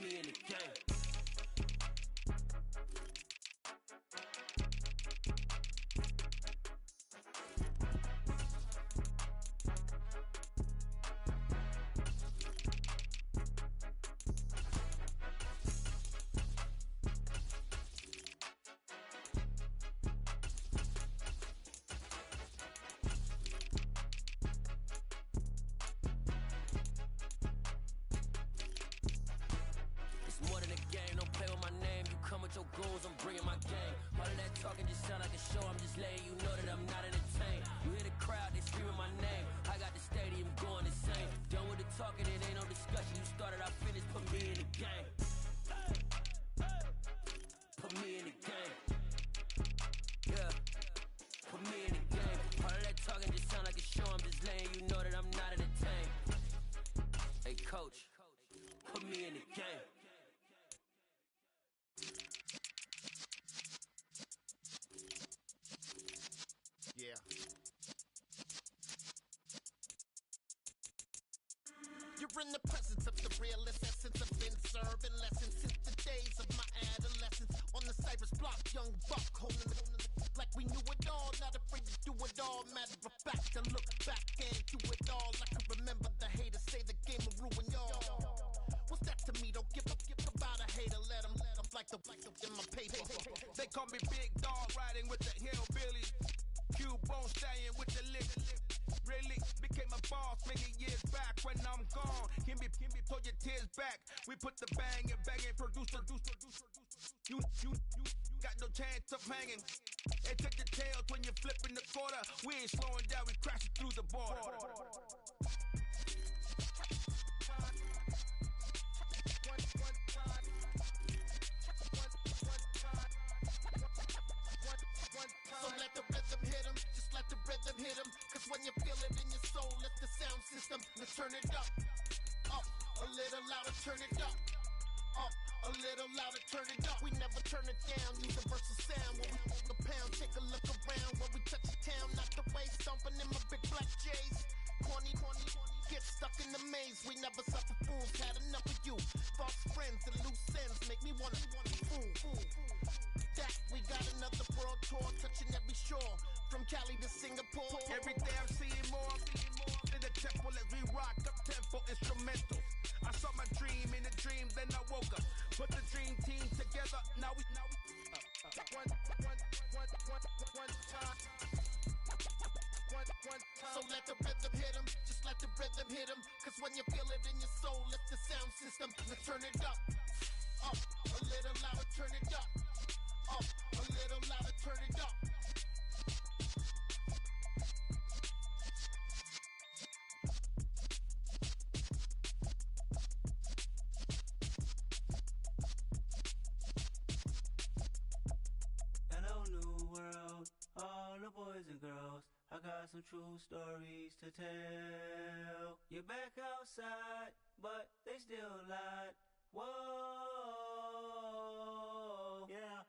me in the game. Your goons, I'm bringing my gang. All of that talking just sound like a show. I'm just letting you know that I'm not entertained. You hear the crowd, they screaming my name. I got the stadium going insane. Done with the talking, it ain't no discussion. You started, I finished. Put me in the game. Put me in the game. Yeah. Put me in the game. All of that talking just sound like a show. I'm just letting you know that I'm not entertained. Hey coach, put me in the game. Yeah. You're in the presence of the realest essence. I've been serving lessons since the days of my adolescence. On the Cypress block, young buck holding it like we knew it all. Not afraid to do it all. Matter of fact, to look back and do it all. I can remember the haters say the game will ruin y'all. What's that to me? Don't give a about a hater. Let them like the in my paper. They call me Big Dog, riding with the hillbillies. Cubone staying with the lick. Really became a boss many years back. When I'm gone, can be pull your tears back. We put the bang and banging, producer. You got no chance of hanging. And take the tails when you're flipping the quarter. We ain't slowing down, we crashing through the border. So let the rhythm hit him, just let the rhythm hit him. Cause when you feel it in your soul, let the sound system, let's turn it up. Up, a little louder, turn it up. Up, a little louder, turn it up. We never turn it down, universal sound. When we hold the pound, take a look around. When we touch the town, not the way, stomping in my big black J's. Corny, get stuck in the maze. We never suffer fools, had enough of you. False friends and loose ends make me wanna fool. That we got another world tour, touching every shore, from Cali to Singapore. Every day I'm seeing more in the temple as we rock up tempo instrumentals. I saw my dream in a dream, then I woke up. Put the dream team together. Now we one time. So let the rhythm hit him, just let the rhythm hit him. Cause when you feel it in your soul, let the sound system, let's turn it up. Up, a little louder, turn it up. Up, a little louder, turn it up. Hello, new world, all the boys and girls. I got some true stories to tell. You're back outside, but they still lied. Whoa, yeah.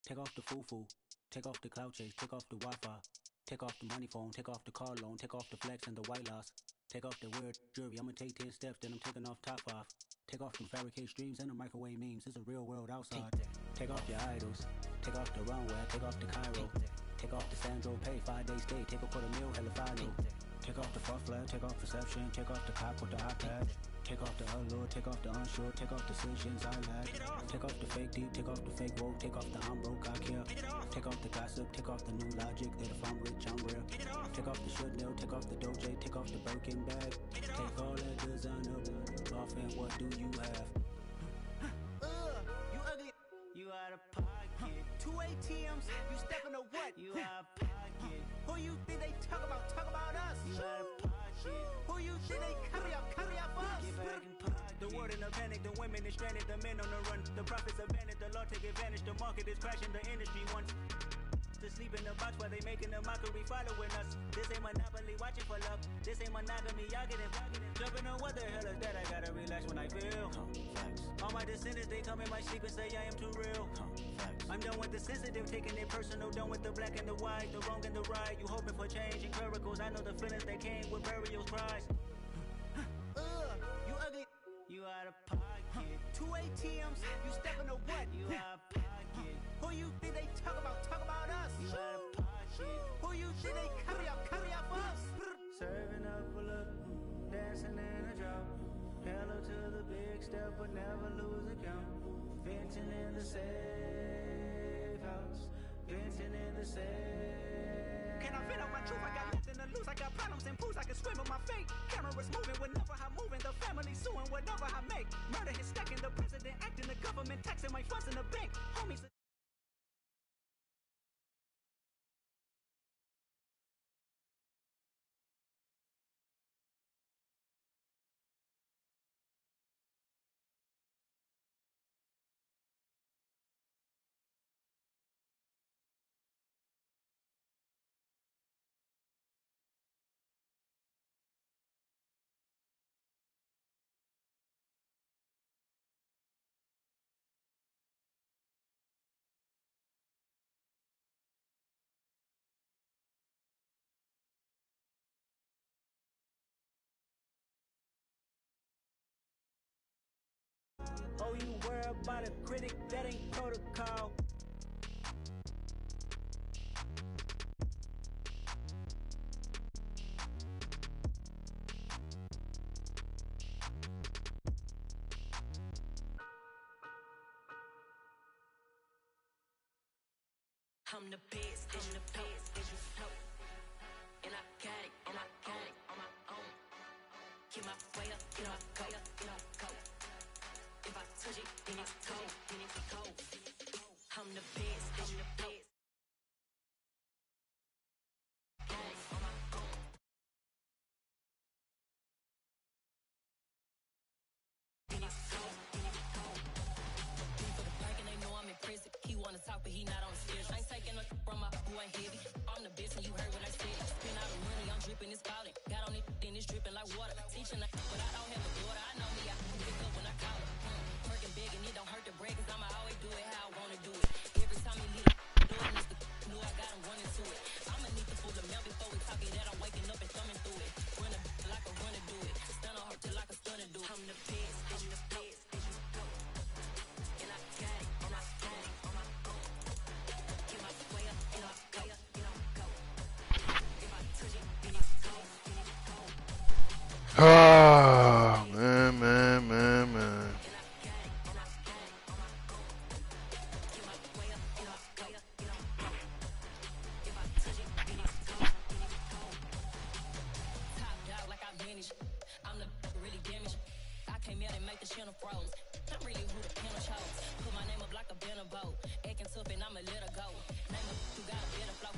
Take off the foo-foo, take off the cloud chase, take off the Wi-Fi, take off the money phone, take off the car loan, take off the flex and the white loss, take off the weird jewelry. I'ma take 10 steps, then I'm taking off top 5. Take off them fabricated streams and the microwave memes. It's a real world outside. Take off your idols, take off the runway, take off the Cairo, take off the Sandro Pay, 5-day stay, take a $250,000, hella final. Take off the far flag, take off perception, take off the cop with the iPad. Take off the allure, take off the unsure, take off decisions I lack. Take off the fake deep, take off the fake woke, take off the I'm broke, I care. Take off the gossip, take off the new logic that if I'm rich, I'm rare. Take off the should know, take off the Doja, take off the Birkin bag. Take all that designer off and what do you have? You ugly. You out of pocket. 2 ATMs, you stepping to what? You out of pocket. Who you think they talk about? Talk about us. You out of pocket. Who you think they copy up for us? Get back in pocket. The world in a panic, the women is stranded, the men on the run. The profits abandoned, the law take advantage. The market is crashing, the industry wants to sleep in the box while they making a mockery following us. This ain't Monopoly, watching for love. This ain't monogamy, y'all getting jumping on what the hell is that? I gotta relax when I feel. All my descendants, they come in my sleep and say I am too real. I'm done with the sensitive, taking it personal. Done with the black and the white, the wrong and the right. You hoping for change and miracles. I know the feelings that came with burial cries. You ugly. You out of pocket. 2 ATMs, you step in a what? You out of pocket. Who you think they talk about us? You out of pocket. Who you think they carry up for us? Serving up a look, dancing in a drop. Hello to the big step, but never lose a count. Venting in the safe house. Venting in the safe. Can I vent out my truth? I got nothing to lose. I got problems and pools. I can swim with my fate. Cameras moving whenever I'm moving. The family suing whatever I make. Murder is stacking. The president acting. The government taxing my funds in the bank. Homies. Oh, you worry about a critic, that ain't protocol. I'm the best, and you know. And I got it, on my own. Get my way up, get my go. If I touch it, then it's cold. I'm the best, and you know. On my own. Then it's cold. For the park and they know I'm in prison. He wanna talk, but he not on the stairs. I ain't taking no from my who ain't heavy. I'm the best, and you heard what I said. Spend all the money, I'm dripping, it's falling. Got on it, then it's dripping like water. Teaching, but I don't have a daughter. I know me, I can pick up when I call her. Working big, and it don't hurt to break, cause I'ma always do it how I wanna do it. Every time you leave the door, Mr. Knew I got him running to it. I'ma need the full amount before we talk it that I'm waking up and thumbing through it. Run a like a runner do it. Stun on her till like a stunner do it. I'm the best, and you know. And I got it, on my own. Get my way up, and I go. If I touch it, then it's cold. Ah, man. I'm the really damaged. I came out and make the channel froze. I'm really who the panel chose. Put my name up like a banner boat. Acting tough and I'ma let her go. Name up who got a better flow.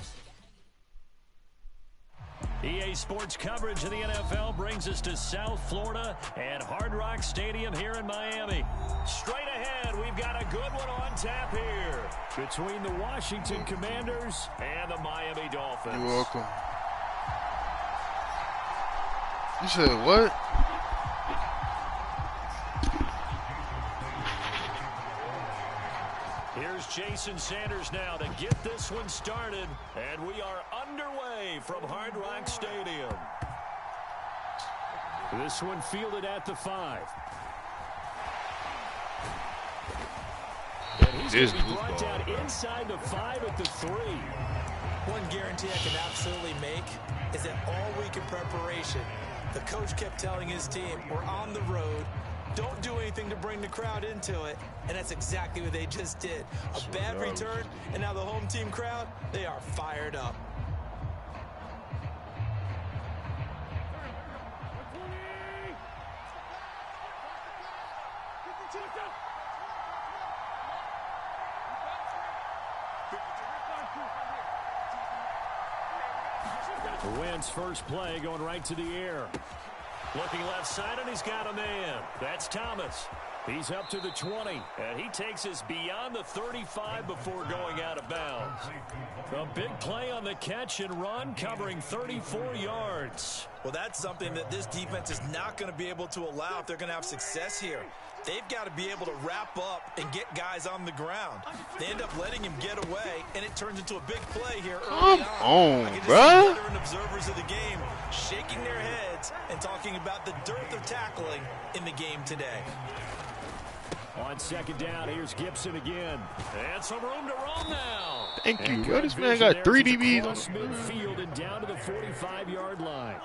EA Sports coverage of the NFL brings us to South Florida and Hard Rock Stadium here in Miami. Straight ahead, we've got a good one on tap here between the Washington Commanders and the Miami Dolphins. You're welcome. You said what? Here's Jason Sanders now to get this one started, and we are underway from Hard Rock Stadium. This one fielded at the 5. And he's going to be brought down inside the 5 at the 3. One guarantee I can absolutely make is that all week in preparation, the coach kept telling his team, we're on the road, don't do anything to bring the crowd into it, and that's exactly what they just did. A bad return, and now the home team crowd, they are fired up. The Wind's first play going right to the air. Looking left side, and he's got a man. That's Thomas. He's up to the 20, and he takes us beyond the 35 before going out of bounds. A big play on the catch and run, covering 34 yards. Well, that's something that this defense is not going to be able to allow if they're going to have success here. They've got to be able to wrap up and get guys on the ground. They end up letting him get away, and it turns into a big play here early on. I can just see veteran observers of the game shaking their heads and talking about the dearth of tackling in the game today. On second down, here's Gibson again. And some room to roam now. Thank you. Yo, this man got 3 DBs on midfield and down to the 45-yard line.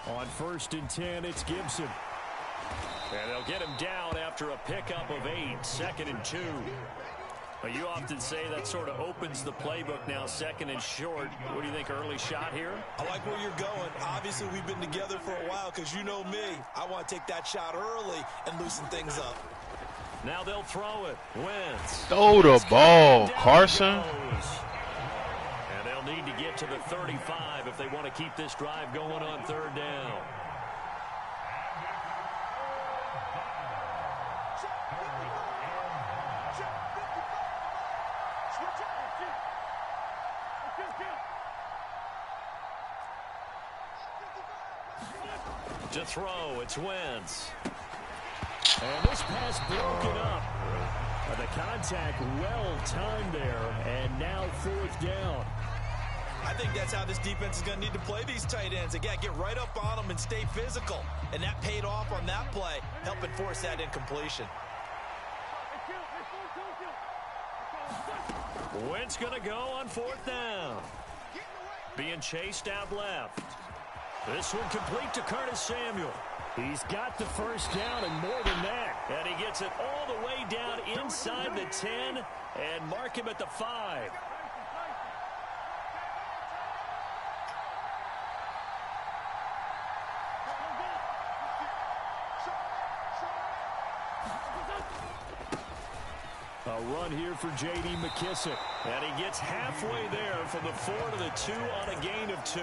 On 1st and 10, it's Gibson. And they'll get him down after a pickup of 8, 2nd and 2. But you often say that sort of opens the playbook now, 2nd and short. What do you think, early shot here? I like where you're going. Obviously, we've been together for a while because you know me. I want to take that shot early and loosen things up. Now they'll throw it. Wentz. Throw the ball, Carson. And they'll need to get to the 35 if they want to keep this drive going on 3rd down. To throw, it's Wentz. And this pass broken up. The contact well timed there, and now 4th down. I think that's how this defense is going to need to play these tight ends. Again, get right up on them and stay physical. And that paid off on that play, helping force that incompletion. Wentz going to go on 4th down. Being chased out left. This one complete to Curtis Samuel. He's got the 1st down and more than that. And he gets it all the way down inside the 10 and mark him at the 5. A run here for J.D. McKissick. And he gets halfway there from the 4 to the 2 on a gain of 2.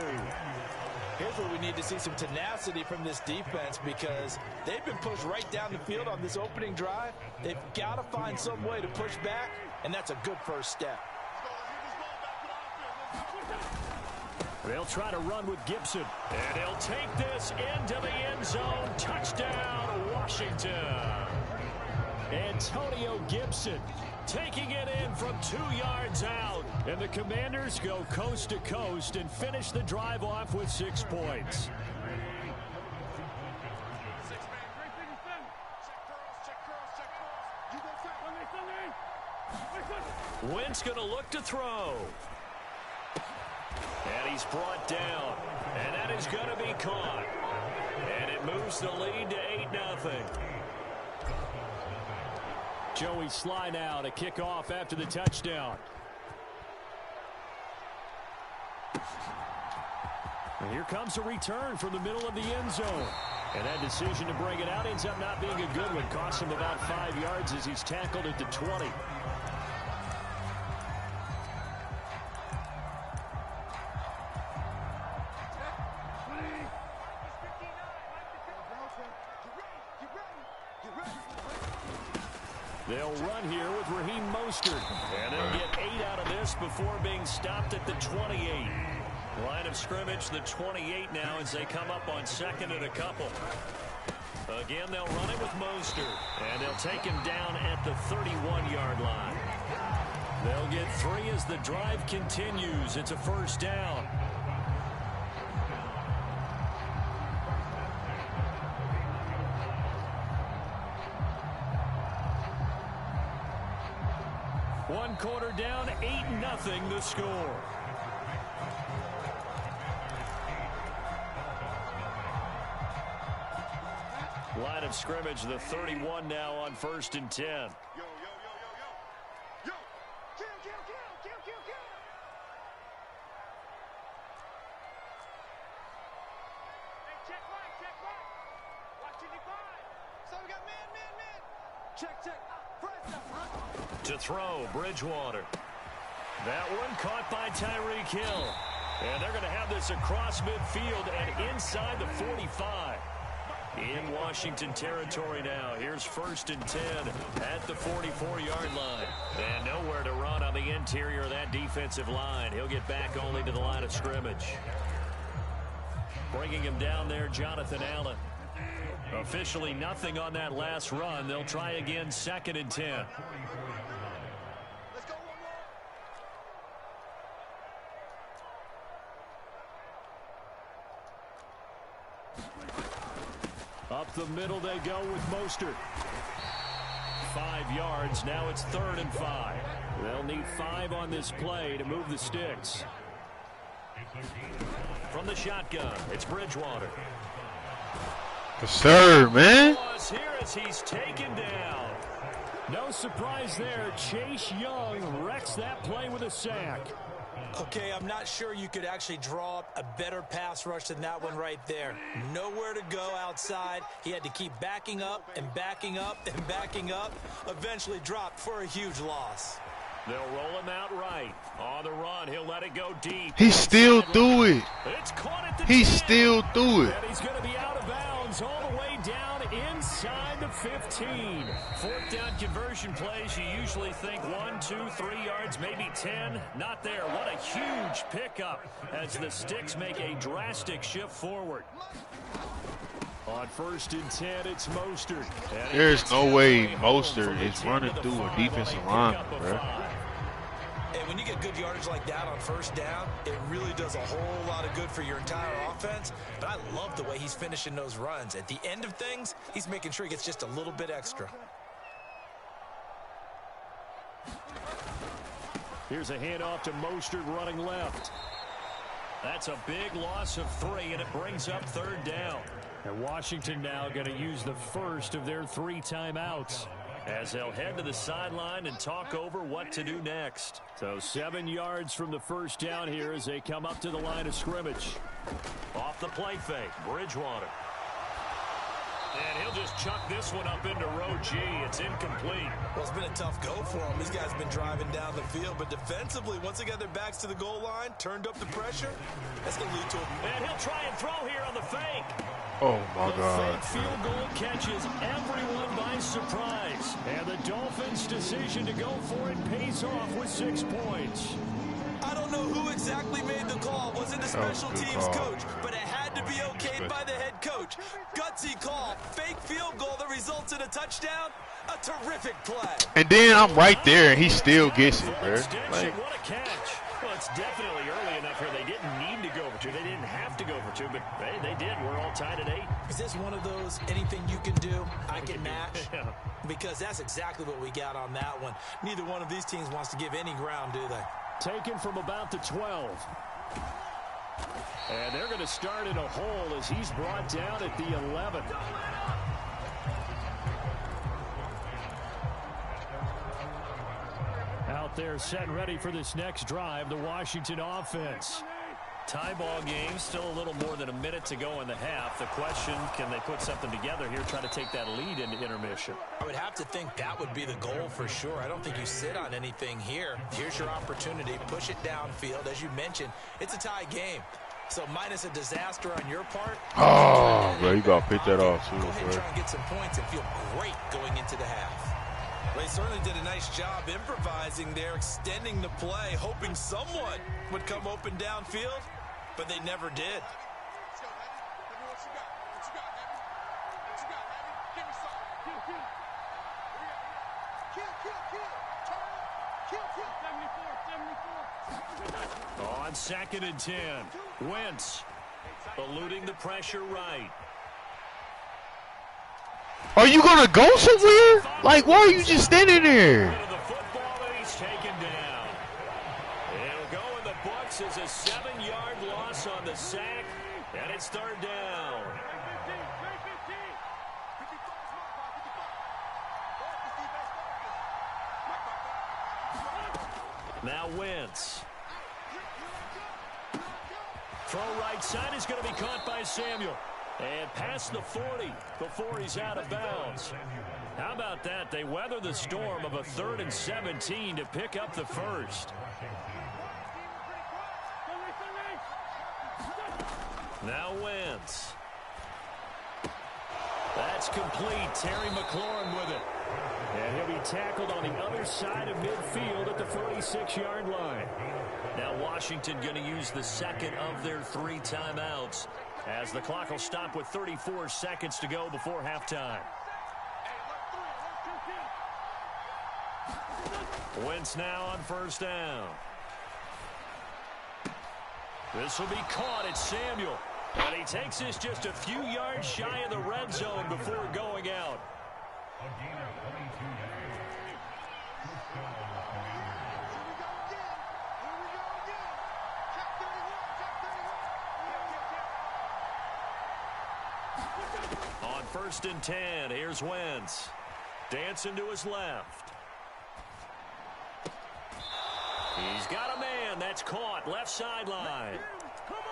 Here's where we need to see some tenacity from this defense because they've been pushed right down the field on this opening drive. They've got to find some way to push back, and that's a good first step. They'll try to run with Gibson, and he'll take this into the end zone. Touchdown, Washington. Antonio Gibson taking it in from 2 yards out. And the Commanders go coast to coast and finish the drive off with 6 points. Wentz going to look to throw. And he's brought down. And that is going to be caught. And it moves the lead to 8-0. Joey Sly now to kick off after the touchdown. And here comes a return from the middle of the end zone. And that decision to bring it out ends up not being a good one. Costs him about 5 yards as he's tackled at the 20. They'll run here with Raheem Mostert. And they'll get 8 out of this before being stopped at the 28. Line of scrimmage, the 28 now as they come up on 2nd and a couple. Again, they'll run it with Mostert. And they'll take him down at the 31-yard line. They'll get 3 as the drive continues. It's a 1st down. One quarter down, 8-0 the score. Line of scrimmage, the 31 now on 1st and 10. To throw, Bridgewater. That one caught by Tyreek Hill. And they're going to have this across midfield and inside the 45. In Washington territory now. Here's 1st and 10 at the 44-yard line. And nowhere to run on the interior of that defensive line. He'll get back only to the line of scrimmage. Bringing him down there, Jonathan Allen. Officially nothing on that last run. They'll try again 2nd and 10. Up the middle they go with Mostert. 5 yards. Now it's 3rd and 5. They'll need 5 on this play to move the sticks. From the shotgun, it's Bridgewater. Yes, sir, man. Here as he's taken down. No surprise there. Chase Young wrecks that play with a sack. Okay, I'm not sure you could actually draw up a better pass rush than that one right there. Nowhere to go outside. He had to keep backing up and backing up and backing up. Eventually dropped for a huge loss. They'll roll him out right. On the run, he'll let it go deep. He still threw it. It's caught at the 10. He still threw it. And he's going to be out of bounds all the way down inside the 15. 4th down conversion plays, you usually think 1, 2, 3 yards, maybe 10. Not there. What a huge pickup as the Sticks make a drastic shift forward. On 1st and 10, it's Mostert. There's no way Mostert is running through a defensive lineman, bro. And when you get good yardage like that on 1st down, it really does a whole lot of good for your entire offense. But I love the way he's finishing those runs. At the end of things, he's making sure he gets just a little bit extra. Here's a handoff to Mostert running left. That's a big loss of 3, and it brings up 3rd down. And Washington now going to use the first of their 3 timeouts as they'll head to the sideline and talk over what to do next. So 7 yards from the 1st down here as they come up to the line of scrimmage. Off the play fake, Bridgewater. And he'll just chuck this one up into row G. It's incomplete. Well, it's been a tough go for them. These guys have been driving down the field, but defensively, once they got their backs to the goal line, turned up the pressure, that's going to lead to a... And he'll try and throw here on the fake. Oh, my God. The fake field goal catches everyone by surprise. And the Dolphins' decision to go for it pays off with 6 points. I don't know who exactly made the call. Was it the special teams coach? But it had to be okayed by the head coach. Gutsy call. Fake field goal that results in a touchdown. A terrific play. And then I'm right there, and he still gets it, bro. Like, what a catch. Well, it's definitely early enough here. They didn't need to go for 2. They didn't have to go for 2, but hey, they did. We're all tied at 8. Is this one of those anything you can do, I can match? Because that's exactly what we got on that one. Neither one of these teams wants to give any ground, do they? Taken from about the 12. And they're going to start in a hole as he's brought down at the 11. Out there set and ready for this next drive, the Washington offense. Tie ball game, still a little more than a minute to go in the half. The question, can they put something together here, try to take that lead into intermission? I would have to think that would be the goal for sure. I don't think you sit on anything here. Here's your opportunity. Push it downfield. As you mentioned, it's a tie game. So minus a disaster on your part. oh, bro, you got to pick that off, too, Go ahead and bro. try and get some points and feel great going into the half. They certainly did a nice job improvising there, extending the play, hoping someone would come open downfield. But they never did. On 2nd and 10, Wentz eluding the pressure right. Are you going to go somewhere? Like, why are you just standing there? The football and he's taken down. It'll go in the books as a 7-yard loss on the sack, and it's 3rd down. Now Wentz. Throw right side is going to be caught by Samuel. And past the 40 before he's out of bounds. How about that? They weather the storm of a 3rd and 17 to pick up the first. Now Wentz. That's complete. Terry McLaurin with it. And he'll be tackled on the other side of midfield at the 46-yard line. Now Washington going to use the 2nd of their 3 timeouts as the clock will stop with 34 seconds to go before halftime. Wentz now on 1st down. This will be caught. It's Samuel. And he takes this just a few yards shy of the red zone before going out. On 1st and 10, here's Wentz. Dancing to his left. He's got a man. That's caught. Left sideline.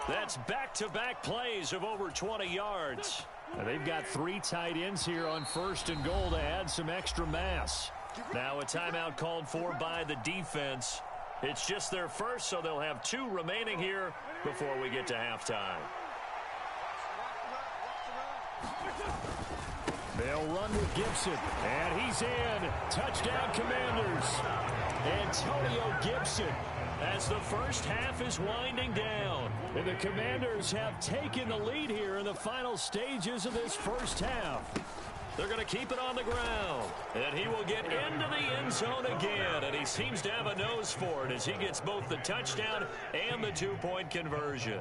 That's back-to-back plays of over 20 yards. Now they've got 3 tight ends here on 1st and goal to add some extra mass. Now a timeout called for by the defense. It's just their first, so they'll have 2 remaining here before we get to halftime. They'll run with Gibson, and he's in. Touchdown, Commanders. Antonio Gibson, as the first half is winding down. And the Commanders have taken the lead here in the final stages of this first half. They're going to keep it on the ground, and he will get into the end zone again, and he seems to have a nose for it as he gets both the touchdown and the 2-point conversion.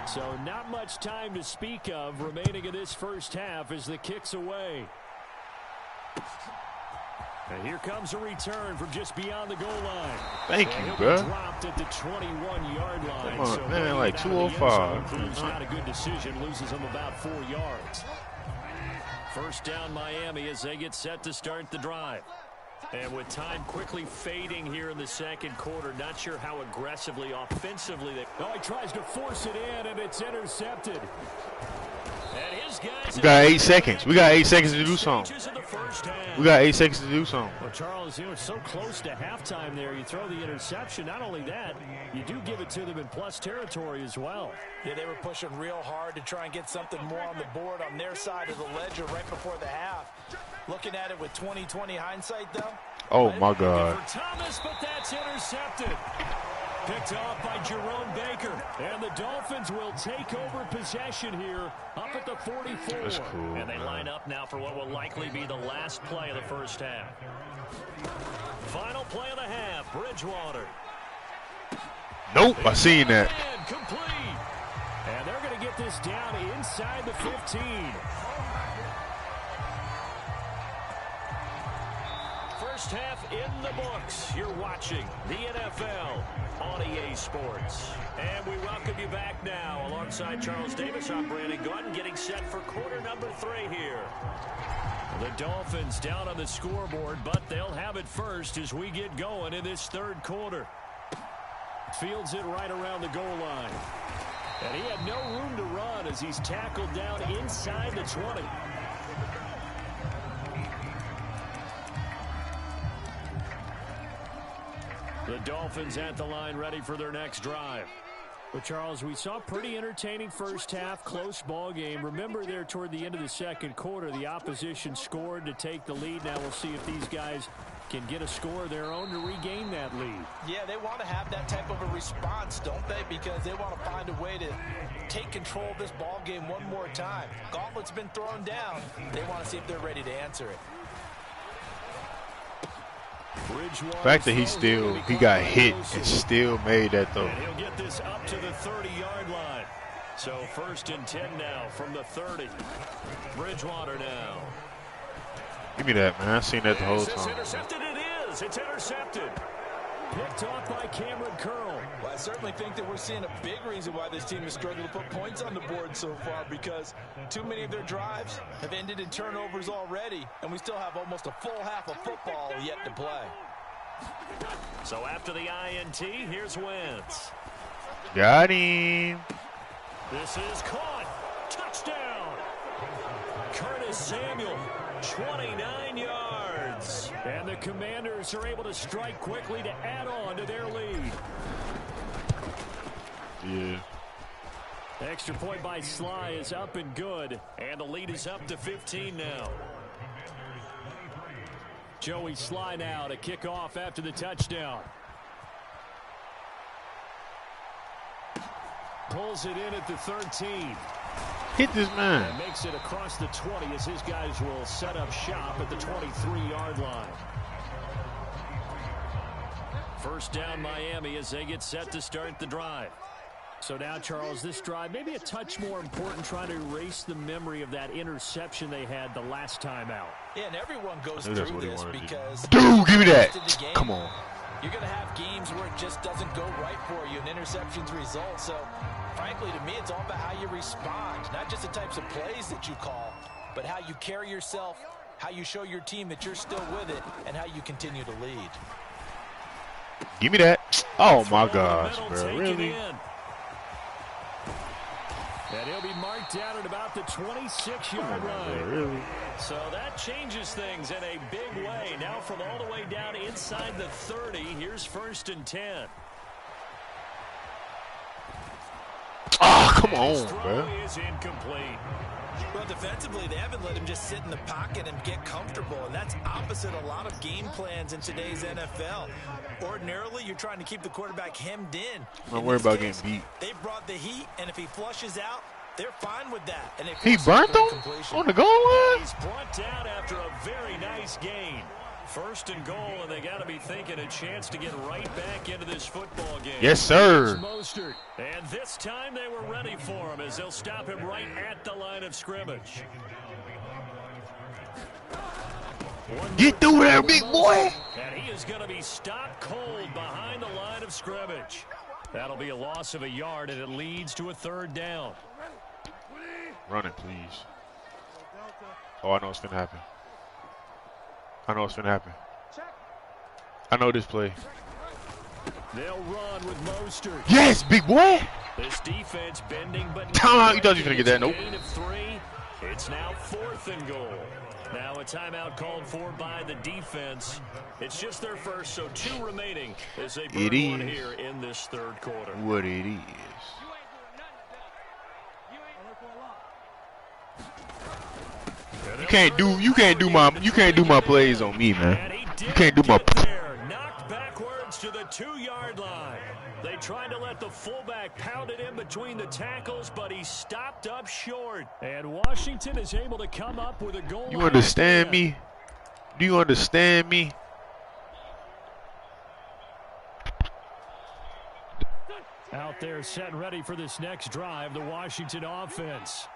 So not much time to speak of remaining in this first half as the kick's away. And here comes a return from just beyond the goal line. Thank you, bro. Dropped at the 21-yard line. Come on, so man, like 205. Proves not a good decision, loses him about 4 yards. First down Miami as they get set to start the drive. And with time quickly fading here in the second quarter, not sure how aggressively, offensively they... Oh, he tries to force it in, and it's intercepted. And his guys... We got 8 seconds. We got 8 seconds to do something. We got 8 seconds to do something. Well, Charles, you know, it's so close to halftime there. You throw the interception. Not only that, you do give it to them in plus territory as well. Yeah, they were pushing real hard to try and get something more on the board on their side of the ledger right before the half. Looking at it with 20/20 hindsight, though. Oh, my God. For Thomas, but that's intercepted. Picked off by Jerome Baker. And the Dolphins will take over possession here up at the 44. That's cool, and they man. line up now for what will likely be the last play of the first half. Final play of the half, Bridgewater. Nope, I seen that. And complete. And they're going to get this down inside the 15. First half in the books. You're watching the NFL on EA Sports. And we welcome you back now. Alongside Charles Davis, I'm Brandon Gordon, getting set for quarter number 3 here. The Dolphins down on the scoreboard, but they'll have it first as we get going in this third quarter. Fields it right around the goal line. And he had no room to run as he's tackled down inside the 20. The Dolphins at the line ready for their next drive. But, Charles, we saw a pretty entertaining first half, close ball game. Remember there toward the end of the second quarter, the opposition scored to take the lead. Now we'll see if these guys can get a score of their own to regain that lead. Yeah, they want to have that type of a response, don't they? Because they want to find a way to take control of this ball game one more time. Gauntlet's been thrown down. They want to see if they're ready to answer it. The fact that he got hit and still made that throw. And he'll get this up to the 30-yard line. So 1st and 10 now from the 30. Bridgewater now. Give me that, man. I seen that the whole It's time. intercepted. It is. It's intercepted. Picked off by Cameron Curl. Well, I certainly think that we're seeing a big reason why this team has struggled to put points on the board so far, because too many of their drives have ended in turnovers already, and we still have almost a full half of football yet to play. So after the INT, here's Wentz. Got him. This is caught. Touchdown. Curtis Samuel, 29 yards. And the Commanders are able to strike quickly to add on to their lead. Yeah. Extra point by Sly is up and good. And the lead is up to 15 now. Joey Sly now to kick off after the touchdown. Pulls it in at the 13. Hit this man. And makes it across the 20 as his guys will set up shop at the 23-yard line. First down Miami as they get set to start the drive. So now, Charles, this drive maybe a touch more important, trying to erase the memory of that interception they had the last time out. Yeah, and everyone goes through this because... Dude, give me that. Come on. You're going to have games where it just doesn't go right for you, and interceptions result. So, frankly, to me, it's all about how you respond, not just the types of plays that you call, but how you carry yourself, how you show your team that you're still with it, and how you continue to lead. Give me that. Oh, my gosh, bro. Really? And he'll be marked down at about the 26-yard line. Really? So that changes things in a big way. Now from all the way down inside the 30, here's 1st and 10. Oh, come on, bro. Is incomplete. Well, defensively, they haven't let him just sit in the pocket and get comfortable, and that's opposite a lot of game plans in today's NFL. Ordinarily, you're trying to keep the quarterback hemmed in. I'm worried about getting beat. They brought the heat, and if he flushes out, they're fine with that. And he burnt them on the goal line? He's brought down after a very nice gain. 1st and goal, and they got to be thinking a chance to get right back into this football game. Yes, sir. Mostert. And this time they were ready for him as they'll stop him right at the line of scrimmage. Get through there, big boy. And he is going to be stopped cold behind the line of scrimmage. That'll be a loss of a yard, and it leads to a 3rd down. Run it, please. Oh, I know what's going to happen. I know what's going to happen. I know this play. They'll run with Mostert. Yes, big boy. This defense bending, but timeout. You thought you were going to get that? Nope. Of 3. It's now 4th and goal. Now a timeout called for by the defense. It's just their first, so 2 remaining as they burn one here in this 3rd quarter. What it is. You can't do my plays on me, man. You can't do my knocked backwards to the 2-yard line. They tried to let the fullback pound it in between the tackles, but he stopped up short. And Washington is able to come up with a goal. You understand me? Do you understand me? Out there set and ready for this next drive, the Washington offense.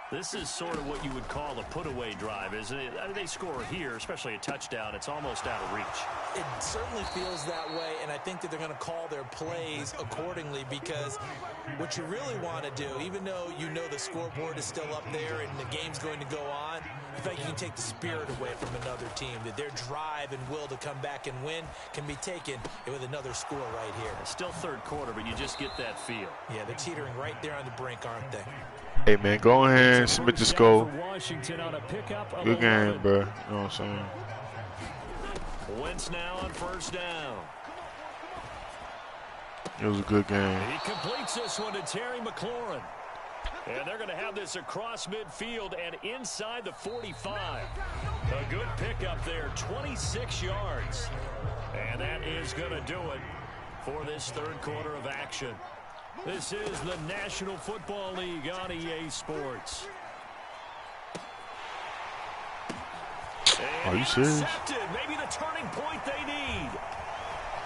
This is sort of what you would call a put-away drive, isn't it? I mean, they score here, especially a touchdown. It's almost out of reach. It certainly feels that way, and I think that they're going to call their plays accordingly because what you really want to do, even though you know the scoreboard is still up there and the game's going to go on, I feel like you can take the spirit away from another team, that their drive and will to come back and win can be taken with another score right here. It's still 3rd quarter, but you just get that feel. Yeah, they're teetering right there on the brink, aren't they? Hey, man, go ahead and submit this goal. Good game, bro. You know what I'm saying? Wentz now on 1st down. It was a good game. He completes this one to Terry McLaurin. And they're going to have this across midfield and inside the 45. A good pickup there, 26 yards. And that is going to do it for this 3rd quarter of action. This is the National Football League on EA Sports. Are you serious? Maybe the turning point they need.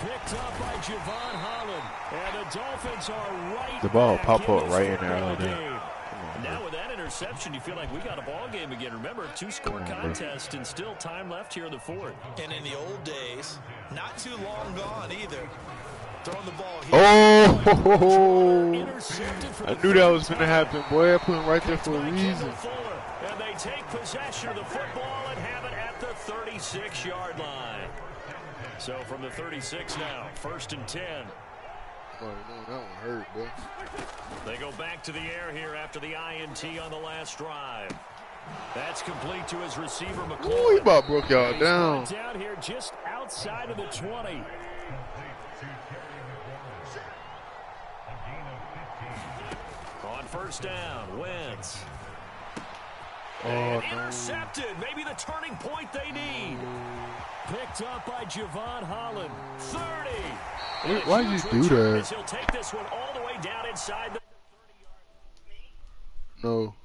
Picked up by Javon Holland. And the Dolphins are right. The ball pop up right in there. Now with that interception, you feel like we got a ball game again. Remember, 2-score contest and still time left here in the 4th. And in the old days, not too long gone either. Throwing the ball here. Oh! I knew that was going to happen, boy. I put him right there for a reason. And they take possession of the football and have it at the 36-yard line. So from the 36 now, 1st and 10. Oh, no, that one hurt, boy. They go back to the air here after the INT on the last drive. That's complete to his receiver, McCoy. Ooh, he about broke y'all down. Down here just outside of the 20. On 1st down, Wentz. And intercepted. Maybe the turning point they need. Picked up by Javon Holland. 30. Why did you do that? He'll take this one all the way down inside the 30-yard line. No.